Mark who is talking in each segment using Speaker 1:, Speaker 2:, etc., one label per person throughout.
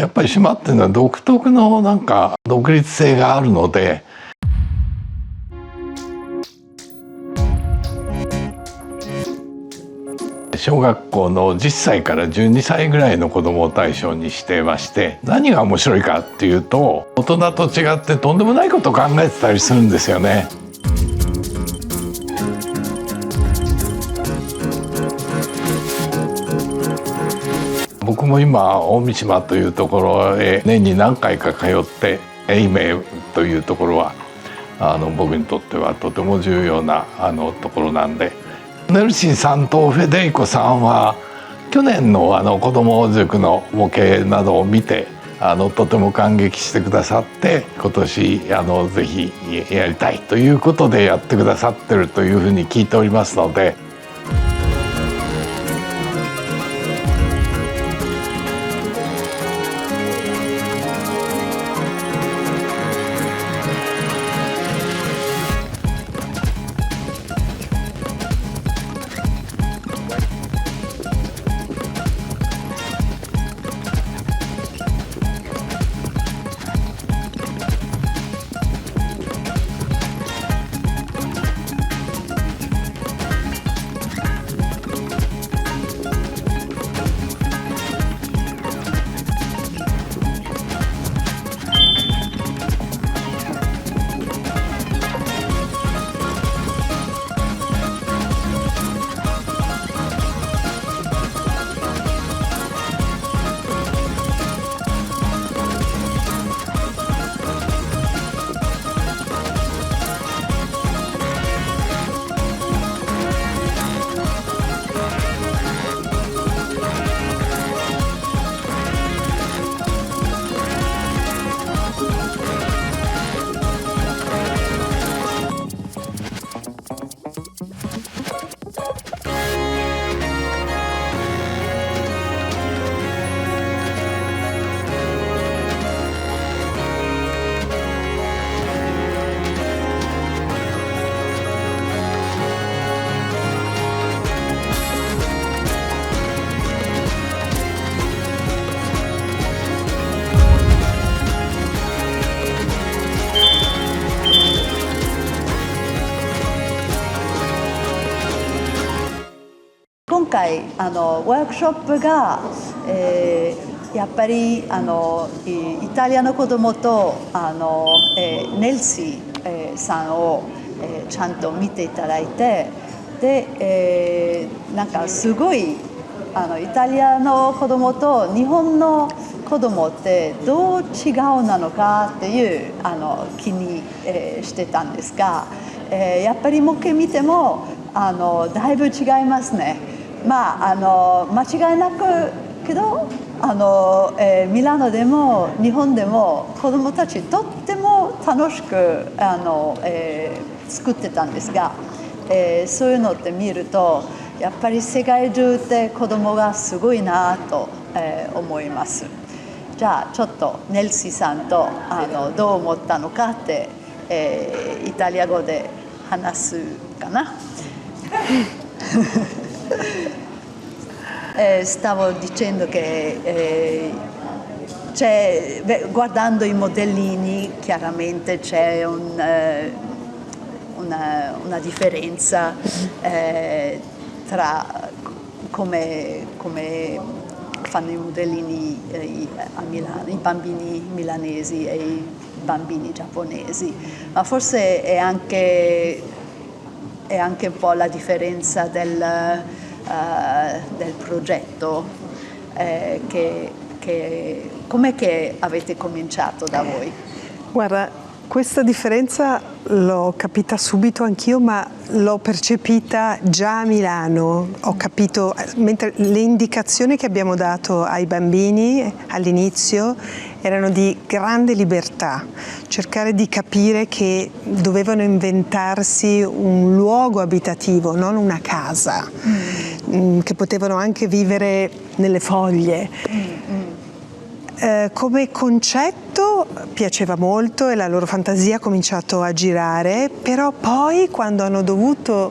Speaker 1: やっぱり島っていうのは独特のなんか独立性があるので、小学校の10歳から12歳ぐらいの子どもを対象にしてまして、何が面白いかっていうと、大人と違ってとんでもないことを考えてたりするんですよね。僕も今大三島というところへ年に何回か通って、永明というところは僕にとってはとても重要なところなんで、ネルシーさんとフェデリコさんは去年の子ども塾の模型などを見てとても感激してくださって、今年ぜひやりたいということでやってくださってるというふうに聞いておりますので。
Speaker 2: 今回ワークショップが、やっぱりイタリアの子どもとネルシー、さんを、ちゃんと見ていただいて、で、なんかすごいイタリアの子どもと日本の子どもってどう違うなのかっていう気に、してたんですが、やっぱり模型見てもだいぶ違いますね。間違いなくけどミラノでも日本でも子どもたちとっても楽しく作ってたんですが、そういうのって見るとやっぱり世界中って子どもがすごいなと、思います。じゃあちょっとネルシーさんとどう思ったのかって、イタリア語で話すかな。Stavo dicendo che guardando i modellini chiaramente c'è una differenza tra come fanno i modellini a Milano, i bambini milanesi e i bambini giapponesi, ma forse è anche un po' la differenza del progetto, com'è che avete cominciato da voi?
Speaker 3: Guarda, questa differenza l'ho capita subito anch'io, ma l'ho percepita già a Milano. Ho capito, mentre le indicazioni che abbiamo dato ai bambini all'inizio erano di grande libertà, cercare di capire che dovevano inventarsi un luogo abitativo, non una casa, che potevano anche vivere nelle foglie. Come concetto piaceva molto e la loro fantasia ha cominciato a girare, però poi quando hanno dovuto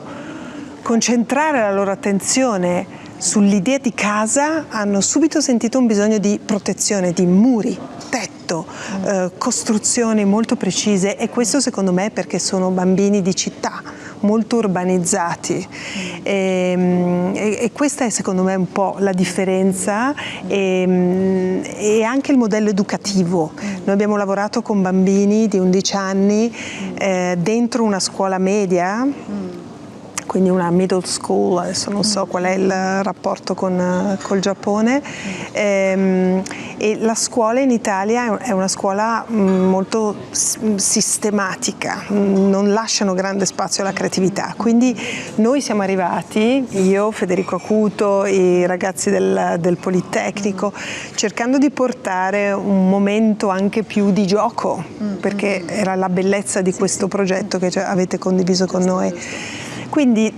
Speaker 3: concentrare la loro attenzione sull'idea di casa hanno subito sentito un bisogno di protezione, di muri, tetto, costruzioni molto precise, e questo secondo me è perché sono bambini di città, molto urbanizzati, e questa è secondo me un po' la differenza, e anche il modello educativo. Noi abbiamo lavorato con bambini di 11 anni dentro una scuola media, quindi una middle school, adesso non so qual è il rapporto col Giappone, e la scuola in Italia è una scuola molto sistematica, non lasciano grande spazio alla creatività, quindi noi siamo arrivati, io, Federico Acuto, i ragazzi del Politecnico, cercando di portare un momento anche più di gioco, perché era la bellezza di questo progetto che avete condiviso con noi. Quindi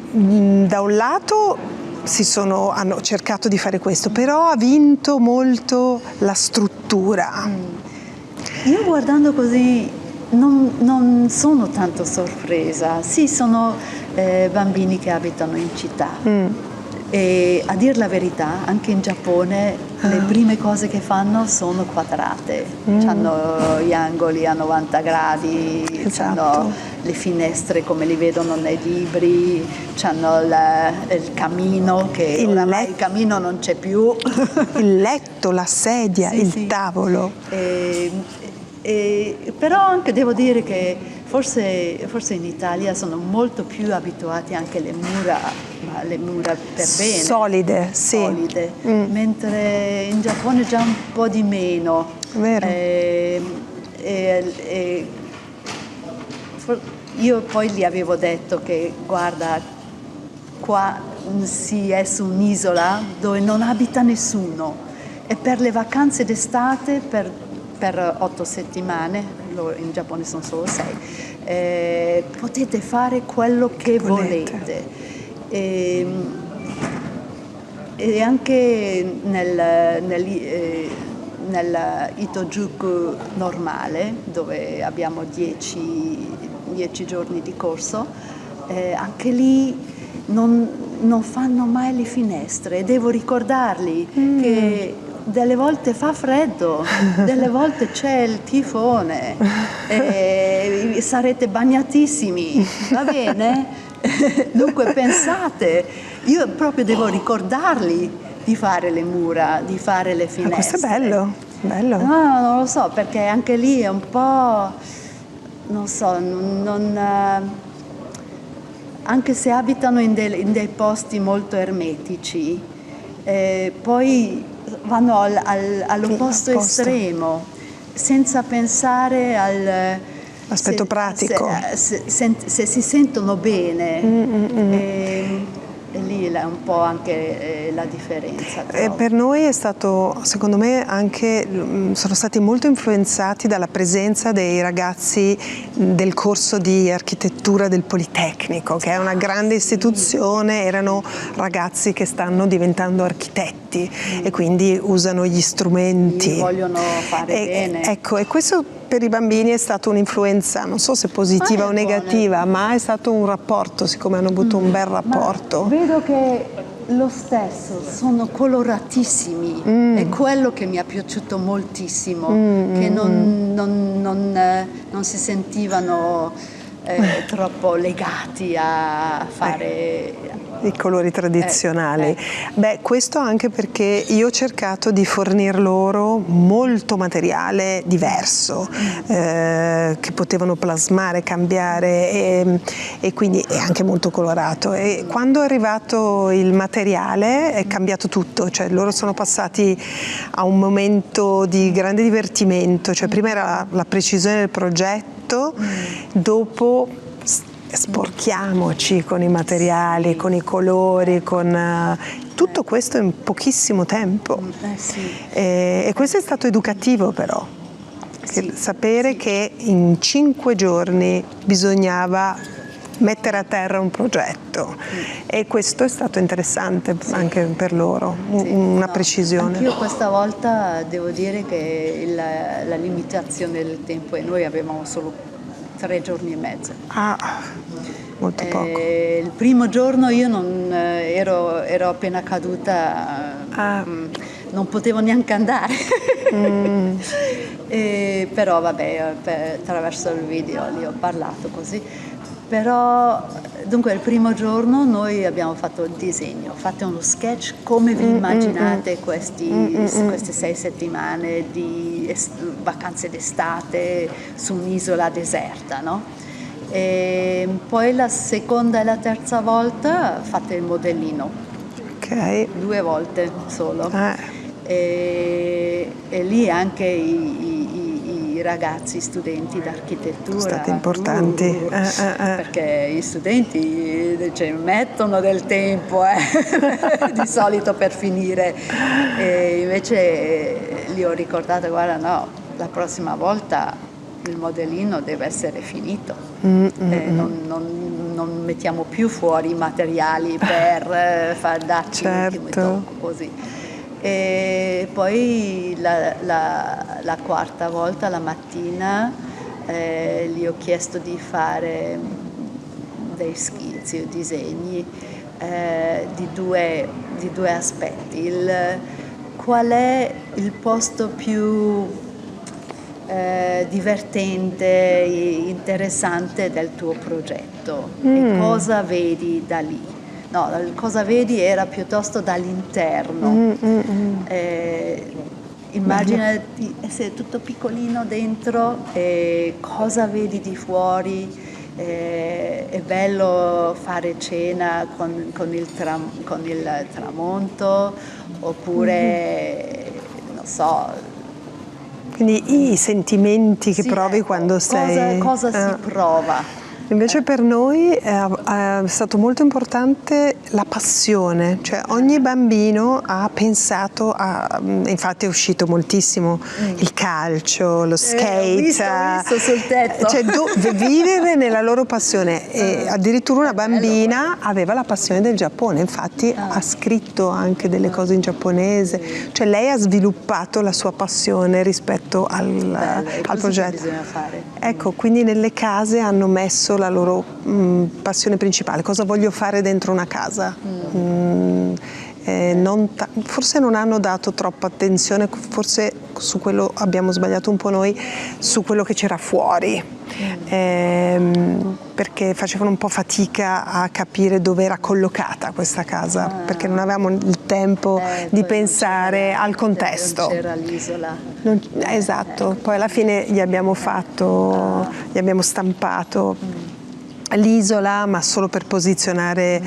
Speaker 3: da un lato hanno cercato di fare questo, però ha vinto molto la struttura.
Speaker 2: Io guardando così non sono tanto sorpresa. Sì, sono bambini che abitano in città. E a dir la verità, anche in Giappone le prime cose che fanno sono quadrate. Hanno gli angoli a 90 gradi,
Speaker 3: Esatto.
Speaker 2: hanno le finestre come li vedono nei libri, hanno il camino, che oramai il camino non c'è più.
Speaker 3: Il letto, la sedia, il tavolo.
Speaker 2: Però anche devo dire che forse in Italia sono molto più abituati anche alle mura, ma le mura per bene.
Speaker 3: Solide, sì.
Speaker 2: Solide. Mentre in Giappone già un po' di meno.
Speaker 3: Vero.
Speaker 2: Io poi gli avevo detto che guarda, qua si è su un'isola dove non abita nessuno, e per le vacanze d'estate, per 8 settimane, in Giappone sono solo 6, potete fare quello che volete. E anche nel Itojuku normale, dove abbiamo 10 giorni di corso, anche lì non fanno mai le finestre. Devo ricordarli che delle volte fa freddo, delle volte c'è il tifone, sarete bagnatissimi, va bene? Dunque pensate, io proprio devo ricordarli di fare le mura, di fare le finestre.
Speaker 3: Questo è bello, bello.
Speaker 2: No, non lo so, perché anche lì è un po', non so, anche se abitano in dei posti molto ermetici, poi vanno all'opposto estremo, senza pensare
Speaker 3: all'aspetto pratico.
Speaker 2: Se si sentono bene. E lì è un po' anche la differenza.
Speaker 3: Per noi è stato, secondo me, anche sono stati molto influenzati dalla presenza dei ragazzi del corso di architettura del Politecnico, che è una grande istituzione. Erano ragazzi che stanno diventando architetti e quindi usano gli strumenti.
Speaker 2: Vogliono fare bene.
Speaker 3: Ecco, e questo per i bambini è stata un'influenza, non so se positiva o negativa, ma è stato un rapporto, siccome hanno avuto un bel rapporto.
Speaker 2: Vedo che lo stesso, sono coloratissimi, è quello che mi è piaciuto moltissimo, che non si sentivano troppo legati a fare
Speaker 3: i colori tradizionali. Beh, questo anche perché io ho cercato di fornir loro molto materiale diverso, che potevano plasmare, cambiare, e quindi è anche molto colorato. E quando è arrivato il materiale è cambiato tutto, cioè loro sono passati a un momento di grande divertimento, cioè prima era la precisione del progetto, dopo sporchiamoci con i materiali, con i colori, con tutto questo in pochissimo tempo. E questo è stato educativo, però, sapere che in 5 giorni bisognava mettere a terra un progetto, e questo è stato interessante anche per loro, una precisione.
Speaker 2: Anch'io questa volta devo dire che la limitazione del tempo, e noi avevamo solo 3 giorni e mezzo.
Speaker 3: molto poco.
Speaker 2: Il primo giorno io non ero appena caduta, non potevo neanche andare. Però vabbè, attraverso il video li ho parlato così. Però dunque il primo giorno noi abbiamo fatto il disegno, fate uno sketch come vi immaginate queste 6 settimane di vacanze d'estate su un'isola deserta, no? E poi la seconda e la terza volta fate il modellino,
Speaker 3: Ok.
Speaker 2: 2 volte solo. E lì anche i ragazzi, studenti d'architettura
Speaker 3: Sono stati importanti.
Speaker 2: perché gli studenti mettono del tempo di solito per finire, e invece li ho ricordata, guarda, no, la prossima volta il modellino deve essere finito, non mettiamo più fuori i materiali per darci l'ultimo tocco così. E poi la quarta volta, la mattina, gli ho chiesto di fare dei schizzi o disegni di due aspetti. Qual è il posto più divertente, interessante del tuo progetto e cosa vedi da lì? No, cosa vedi era piuttosto dall'interno. Immagina di essere tutto piccolino dentro e cosa vedi di fuori. È bello fare cena con il tramonto, oppure non so.
Speaker 3: Quindi i sentimenti che provi quando sei...
Speaker 2: Cosa si prova?
Speaker 3: Invece per noi è stato molto importante la passione, cioè ogni bambino ha pensato infatti è uscito moltissimo il calcio, lo skate,
Speaker 2: ho visto sul tetto.
Speaker 3: Cioè vivere nella loro passione, e addirittura una bambina aveva la passione del Giappone, infatti ha scritto anche delle cose in giapponese, cioè lei ha sviluppato la sua passione rispetto al progetto.
Speaker 2: Bisogna fare.
Speaker 3: Ecco, quindi nelle case hanno messo la loro passione principale, cosa voglio fare dentro una casa. Forse non hanno dato troppa attenzione, forse su quello abbiamo sbagliato un po' noi, su quello che c'era fuori, perché facevano un po' fatica a capire dove era collocata questa casa, perché non avevamo il tempo di pensare al contesto.
Speaker 2: Non c'era l'isola.
Speaker 3: Esatto, poi alla fine gli abbiamo stampato l'isola, ma solo per posizionare,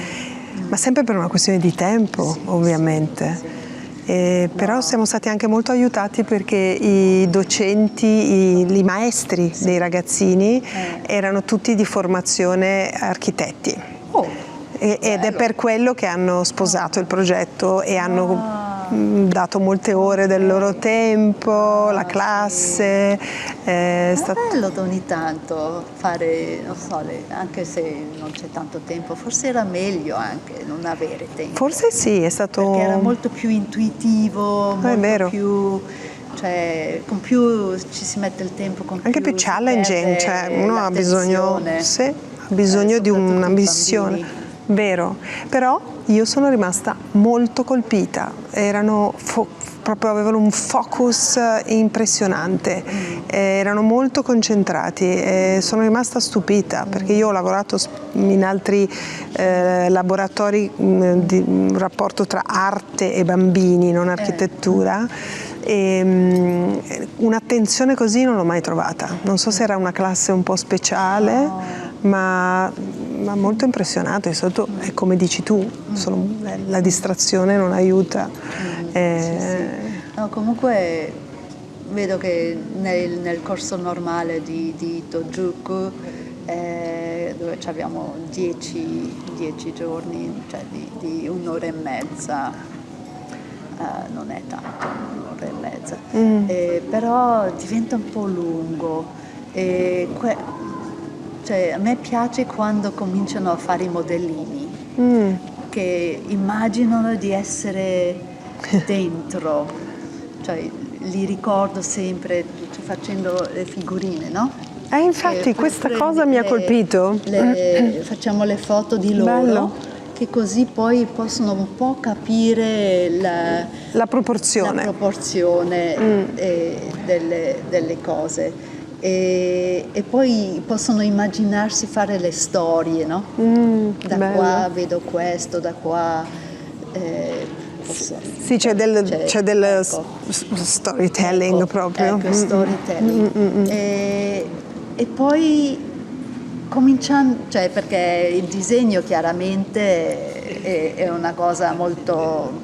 Speaker 3: ma sempre per una questione di tempo, ovviamente. Però siamo stati anche molto aiutati perché i docenti, i maestri dei ragazzini erano tutti di formazione architetti. Ed è per quello che hanno sposato il progetto e hanno dato molte ore del loro tempo, la classe.
Speaker 2: È bello ogni tanto fare, non so, anche se non c'è tanto tempo, forse era meglio anche non avere tempo.
Speaker 3: Forse sì, è stato...
Speaker 2: Perché era molto più intuitivo, molto più... Cioè, con più ci si mette il tempo, con
Speaker 3: anche più challenging, cioè uno ha bisogno di una missione. Vero, però io sono rimasta molto colpita, proprio avevano un focus impressionante, erano molto concentrati e sono rimasta stupita perché io ho lavorato in altri laboratori di un rapporto tra arte e bambini, non architettura. E un'attenzione così non l'ho mai trovata, non so se era una classe un po' speciale, ma molto impressionante. È come dici tu, la distrazione non aiuta.
Speaker 2: No, comunque vedo che nel corso normale di Tojuku, dove abbiamo 10 giorni, cioè di un'ora e mezza, non è tanto, un'ora e mezza, però diventa un po' lungo. Cioè, a me piace quando cominciano a fare i modellini, che immaginano di essere dentro, cioè li ricordo sempre facendo le figurine, no?
Speaker 3: Infatti questa cosa mi ha colpito.
Speaker 2: Facciamo le foto di loro.
Speaker 3: Bello.
Speaker 2: Che così poi possono un po' capire
Speaker 3: La proporzione.
Speaker 2: Delle cose e poi possono immaginarsi fare le storie, no? Da
Speaker 3: bello.
Speaker 2: qua vedo questo, da qua
Speaker 3: Sì, c'è del
Speaker 2: ecco.
Speaker 3: storytelling proprio.
Speaker 2: Ecco, storytelling. E poi cominciando, cioè perché il disegno chiaramente è una cosa molto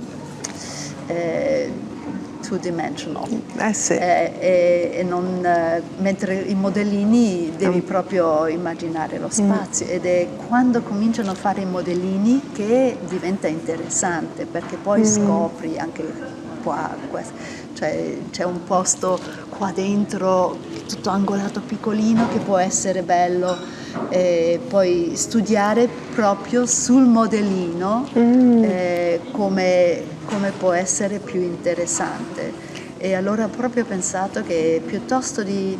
Speaker 2: two-dimensional.
Speaker 3: Sì.
Speaker 2: Mentre i modellini devi proprio immaginare lo spazio ed è quando cominciano a fare i modellini che diventa interessante, perché poi scopri anche qua, cioè c'è un posto qua dentro tutto angolato piccolino che può essere bello, e poi studiare proprio sul modellino come può essere più interessante. E allora ho proprio pensato che piuttosto di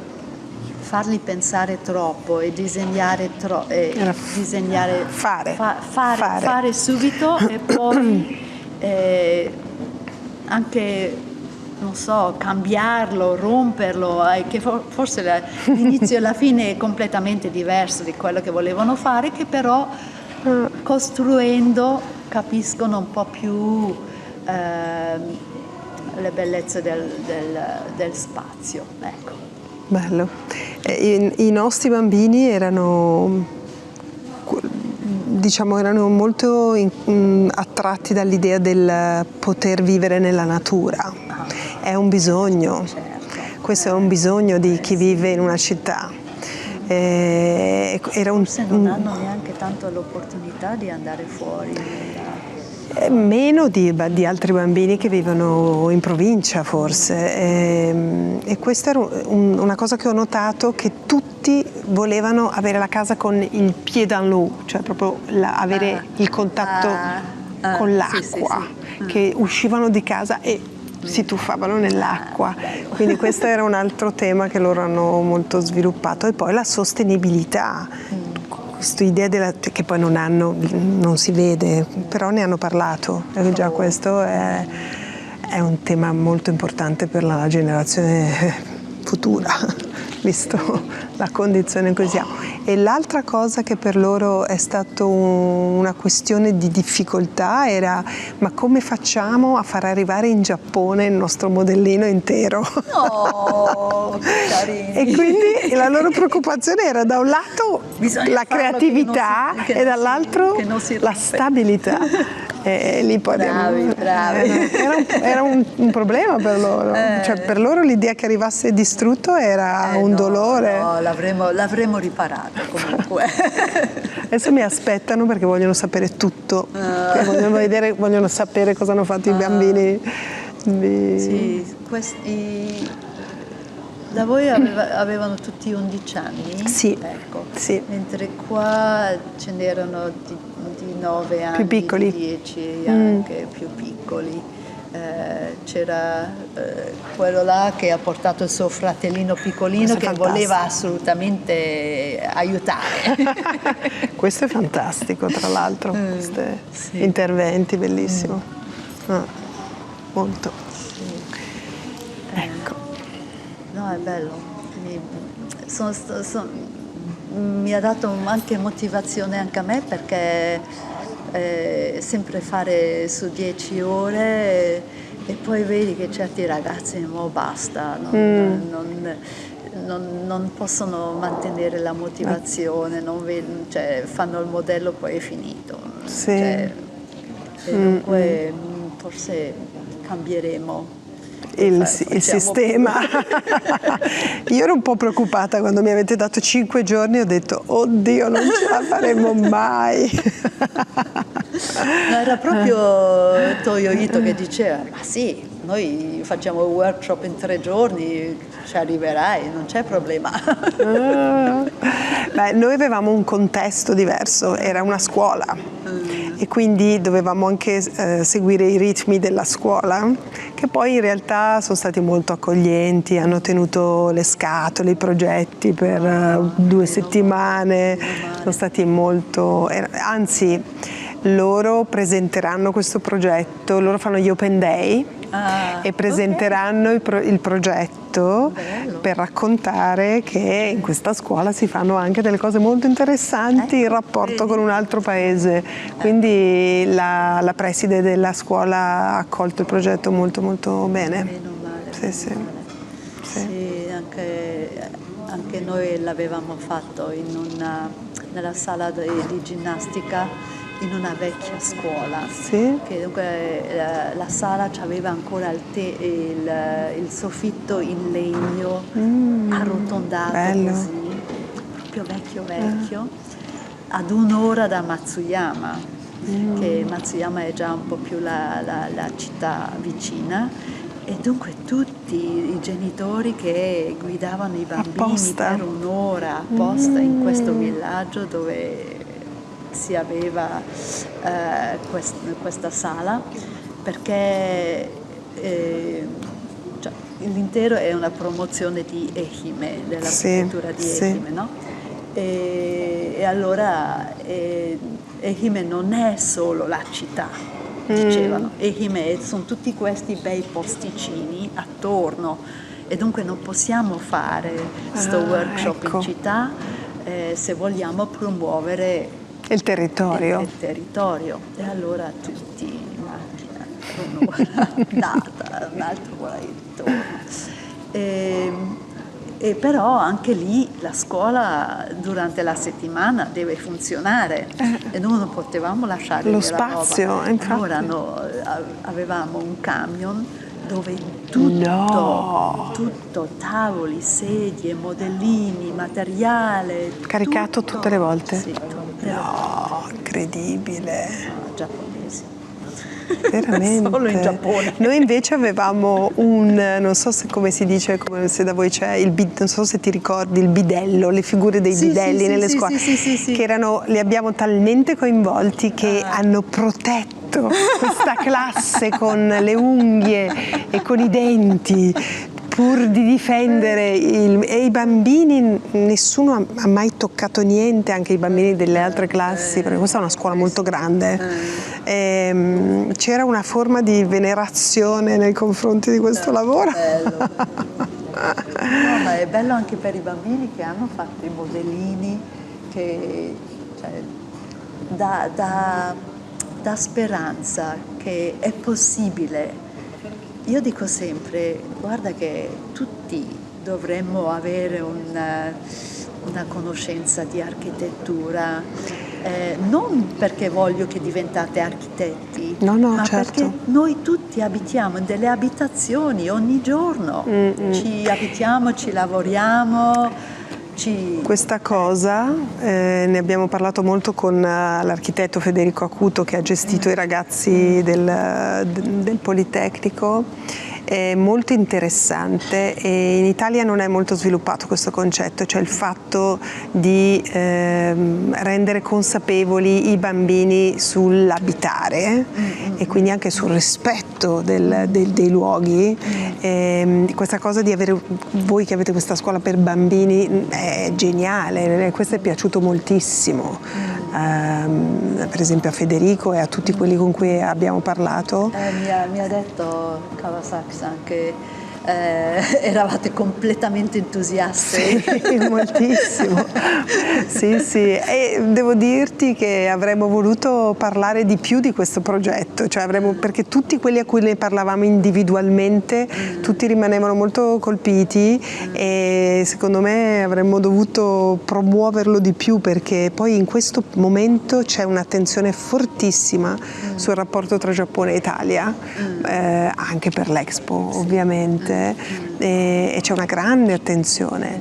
Speaker 2: farli pensare troppo e disegnare fare subito e poi anche, non so, cambiarlo, romperlo, che forse l'inizio e la fine è completamente diverso di quello che volevano fare, che però costruendo capiscono un po' più le bellezze del spazio. Ecco.
Speaker 3: Bello. I nostri bambini erano molto attratti dall'idea del poter vivere nella natura. È un bisogno, questo è un bisogno di chi vive in una città.
Speaker 2: Forse non hanno neanche tanto l'opportunità di andare fuori.
Speaker 3: Meno di altri bambini che vivono in provincia forse, e questa era una cosa che ho notato, che tutti volevano avere la casa con il pied dans l'eau, cioè proprio avere il contatto con l'acqua, sì. Che uscivano di casa e si tuffavano nell'acqua, quindi questo era un altro tema che loro hanno molto sviluppato. E poi la sostenibilità, questa idea che poi non si vede, però ne hanno parlato, e già questo è un tema molto importante per la generazione futura, visto la condizione in cui siamo. E l'altra cosa che per loro è stata una questione di difficoltà era: ma come facciamo a far arrivare in Giappone il nostro modellino intero?
Speaker 2: Oh,
Speaker 3: e quindi la loro preoccupazione era, da un lato la creatività e dall'altro la stabilità. E lì poi
Speaker 2: bravi.
Speaker 3: Era un problema per loro, cioè per loro l'idea che arrivasse distrutto era un dolore.
Speaker 2: No, l'avremo riparato comunque.
Speaker 3: Adesso mi aspettano perché vogliono sapere tutto, vogliono sapere cosa hanno fatto i bambini.
Speaker 2: Sì, da voi avevano tutti 11 anni?
Speaker 3: Sì,
Speaker 2: ecco.
Speaker 3: Sì.
Speaker 2: Mentre qua ce n'erano di 9 anni,
Speaker 3: più piccoli.
Speaker 2: Di 10 anche più piccoli. C'era quello là che ha portato il suo fratellino piccolino che voleva assolutamente aiutare.
Speaker 3: Questo è fantastico, tra l'altro, questi interventi, bellissimo. Molto.
Speaker 2: Sì.
Speaker 3: Ecco.
Speaker 2: No, è bello. Mi ha dato anche motivazione anche a me, perché sempre fare su 10 ore e poi vedi che certi ragazzi basta, non possono mantenere la motivazione, cioè, fanno il modello poi è finito.
Speaker 3: Sì.
Speaker 2: Cioè, e dunque forse cambieremo
Speaker 3: il sistema. Io ero un po' preoccupata quando mi avete dato 5 giorni, ho detto oddio, non ce la faremo mai.
Speaker 2: No, era proprio Toyo Ito che diceva: ma sì, noi facciamo workshop in 3 giorni, ci arriverai, non c'è problema.
Speaker 3: Beh, noi avevamo un contesto diverso, era una scuola e quindi dovevamo anche seguire i ritmi della scuola, che poi in realtà sono stati molto accoglienti, hanno tenuto le scatole, i progetti per 2 settimane, sono stati molto, anzi loro presenteranno questo progetto, loro fanno gli Open Day e presenteranno il progetto per raccontare che in questa scuola si fanno anche delle cose molto interessanti in rapporto con un altro paese. Quindi la preside della scuola ha accolto il progetto molto molto bene.
Speaker 2: Meno male.
Speaker 3: Sì, sì.
Speaker 2: Sì, anche noi l'avevamo fatto nella sala di ginnastica in una vecchia scuola,
Speaker 3: Sì.
Speaker 2: che dunque la sala aveva ancora il soffitto in legno arrotondato,
Speaker 3: bello.
Speaker 2: così, proprio vecchio, ad 1 ora da Matsuyama, che Matsuyama è già un po' più la città vicina, e dunque tutti i genitori che guidavano i bambini
Speaker 3: Apposta.
Speaker 2: per 1 ora apposta in questo villaggio dove si aveva questa sala, perché l'intero è una promozione di Ehime, della prefettura di Ehime, no? E allora Ehime non è solo la città, dicevano, Ehime sono tutti questi bei posticini attorno, e dunque non possiamo fare sto workshop in città se vogliamo promuovere
Speaker 3: Il territorio.
Speaker 2: il territorio. E allora tutti in macchina, un'ora andata, un'altra ora ritorno. E però anche lì la scuola durante la settimana deve funzionare e noi non potevamo lasciare
Speaker 3: Lo
Speaker 2: lì la
Speaker 3: spazio,
Speaker 2: roba.
Speaker 3: infatti.
Speaker 2: Allora avevamo un camion dove tutto, tavoli, sedie, modellini, materiale,
Speaker 3: Caricato
Speaker 2: tutto.
Speaker 3: tutte le volte?
Speaker 2: Sì, tutte le
Speaker 3: No, incredibile.
Speaker 2: giapponesi.
Speaker 3: Veramente.
Speaker 2: Solo in Giappone.
Speaker 3: Noi invece avevamo non so come si dice, come se da voi c'è, non so se ti ricordi, il bidello, le figure dei bidelli nelle scuole,
Speaker 2: sì.
Speaker 3: che li abbiamo talmente coinvolti che hanno protetto questa classe con le unghie e con i denti, pur di difendere e i bambini, nessuno ha mai toccato niente, anche i bambini delle altre classi, perché questa è una scuola molto grande. C'era una forma di venerazione nei confronti di questo lavoro.
Speaker 2: Bello. No, ma è bello anche per i bambini che hanno fatto i modellini, che dà speranza che è possibile. Io dico sempre, guarda che tutti dovremmo avere una conoscenza di architettura, non perché voglio che diventate architetti, ma
Speaker 3: certo.
Speaker 2: perché noi tutti abitiamo in delle abitazioni ogni giorno, ci abitiamo, ci lavoriamo.
Speaker 3: Questa cosa ne abbiamo parlato molto con l'architetto Federico Acuto, che ha gestito i ragazzi del Politecnico. È molto interessante e in Italia non è molto sviluppato questo concetto, cioè il fatto di rendere consapevoli i bambini sull'abitare e quindi anche sul rispetto dei luoghi. Questa cosa di avere, voi che avete questa scuola per bambini, è geniale, questo è piaciuto moltissimo, per esempio a Federico e a tutti quelli con cui abbiamo parlato.
Speaker 2: Mi ha detto Kawasaki-san che eravate completamente entusiasti.
Speaker 3: Sì, moltissimo. Sì. E devo dirti che avremmo voluto parlare di più di questo progetto, perché tutti quelli a cui ne parlavamo individualmente, tutti rimanevano molto colpiti e secondo me avremmo dovuto promuoverlo di più, perché poi in questo momento c'è un'attenzione fortissima sul rapporto tra Giappone e Italia, anche per l'Expo ovviamente. E c'è una grande attenzione,